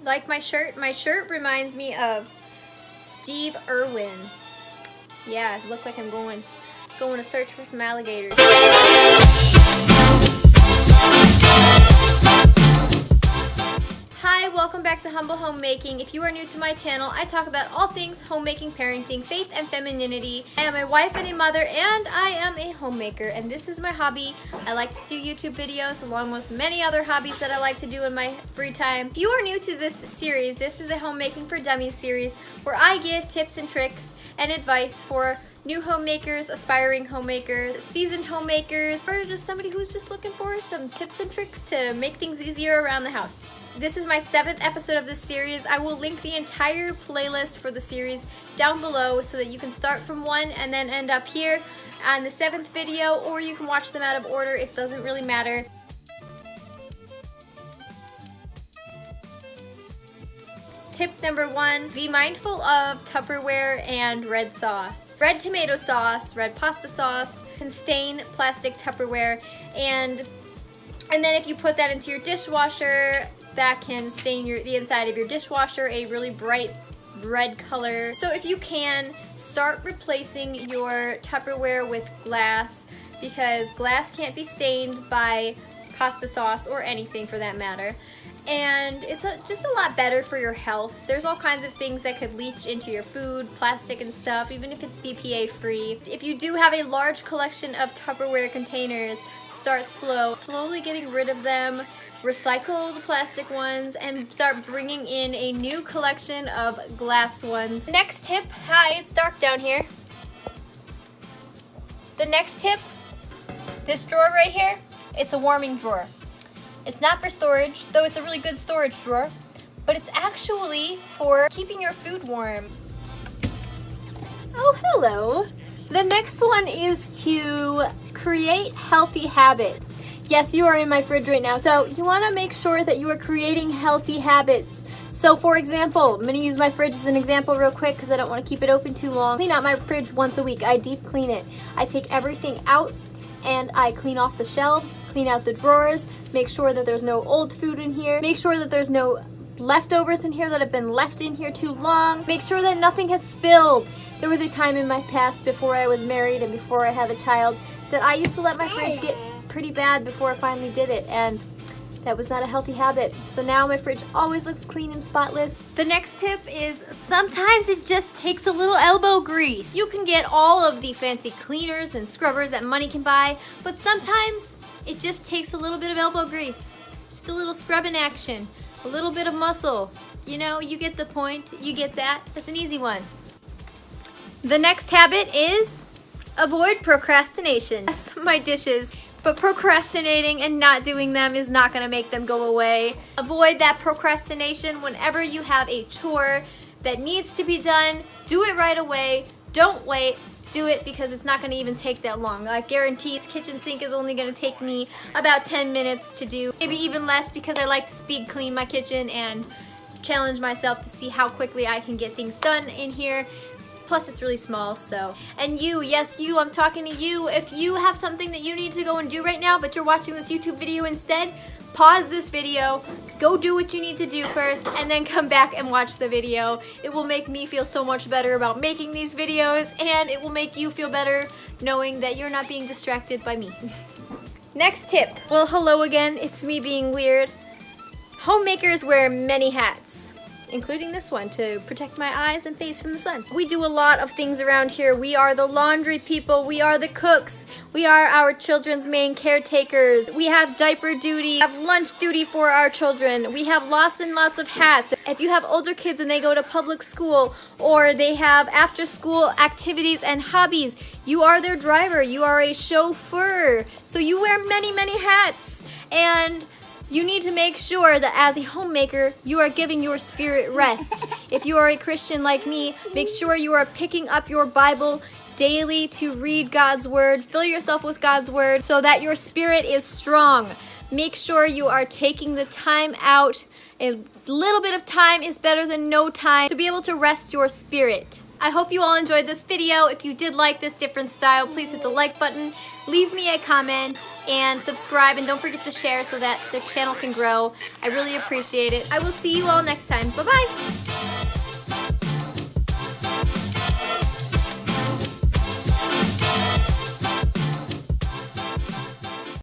Like my shirt? My shirt reminds me of Steve Irwin. Yeah, look like I'm going to search for some alligators. Hi, welcome back to Humble Homemaking. If you are new to my channel, I talk about all things homemaking, parenting, faith, and femininity. I am a wife and a mother, and I am a homemaker, and this is my hobby. I like to do YouTube videos along with many other hobbies that I like to do in my free time. If you are new to this series, this is a Homemaking for Dummies series where I give tips and tricks and advice for new homemakers, aspiring homemakers, seasoned homemakers, or just somebody who's just looking for some tips and tricks to make things easier around the house. This is my 7th episode of this series. I will link the entire playlist for the series down below so that you can start from 1 and then end up here on the 7th video, or you can watch them out of order. It doesn't really matter. Tip number 1, be mindful of Tupperware and red sauce. Red tomato sauce, red pasta sauce can stain plastic Tupperware, and then if you put that into your dishwasher, that can stain the inside of your dishwasher a really bright red color. So if you can, start replacing your Tupperware with glass, because glass can't be stained by pasta sauce or anything for that matter. And it's just a lot better for your health. There's all kinds of things that could leach into your food, plastic and stuff, even if it's BPA free. If you do have a large collection of Tupperware containers, start slow, slowly getting rid of them, recycle the plastic ones, and start bringing in a new collection of glass ones. Next tip, hi, it's dark down here. The next tip, this drawer right here, it's a warming drawer. It's not for storage, though it's a really good storage drawer, but it's actually for keeping your food warm. Oh, hello. The next one is to create healthy habits. Yes, you are in my fridge right now, so you want to make sure that you are creating healthy habits. So for example, I'm going to use my fridge as an example real quick because I don't want to keep it open too long. Clean out my fridge once a week. I deep clean it. I take everything out and I clean off the shelves, clean out the drawers, make sure that there's no old food in here, make sure that there's no leftovers in here that have been left in here too long, make sure that nothing has spilled. There was a time in my past before I was married and before I had a child that I used to let my fridge get pretty bad before I finally did it, and that was not a healthy habit. So now my fridge always looks clean and spotless. The next tip is sometimes it just takes a little elbow grease. You can get all of the fancy cleaners and scrubbers that money can buy, but sometimes it just takes a little bit of elbow grease. Just a little scrubbing action, a little bit of muscle. You know, you get the point, you get that. That's an easy one. The next habit is avoid procrastination. Yes, my dishes. But procrastinating and not doing them is not going to make them go away. Avoid that procrastination. Whenever you have a chore that needs to be done, do it right away. Don't wait. Do it, because it's not going to even take that long. I guarantee this kitchen sink is only going to take me about 10 minutes to do. Maybe even less, because I like to speed clean my kitchen and challenge myself to see how quickly I can get things done in here. Plus it's really small, so. And you, yes you, I'm talking to you. If you have something that you need to go and do right now, but you're watching this YouTube video instead, pause this video, go do what you need to do first, and then come back and watch the video. It will make me feel so much better about making these videos, and it will make you feel better knowing that you're not being distracted by me. Next tip. Well, hello again, it's me being weird. Homemakers wear many hats, including this one to protect my eyes and face from the sun. We do a lot of things around here. We are the laundry people, we are the cooks, we are our children's main caretakers, we have diaper duty, we have lunch duty for our children, we have lots and lots of hats. If you have older kids and they go to public school, or they have after school activities and hobbies, you are their driver, you are a chauffeur. So you wear many, many hats, and you need to make sure that as a homemaker, you are giving your spirit rest. If you are a Christian like me, make sure you are picking up your Bible daily to read God's Word. Fill yourself with God's Word so that your spirit is strong. Make sure you are taking the time out. A little bit of time is better than no time to be able to rest your spirit. I hope you all enjoyed this video. If you did like this different style, please hit the like button, leave me a comment, and subscribe, and don't forget to share so that this channel can grow. I really appreciate it. I will see you all next time. Bye-bye.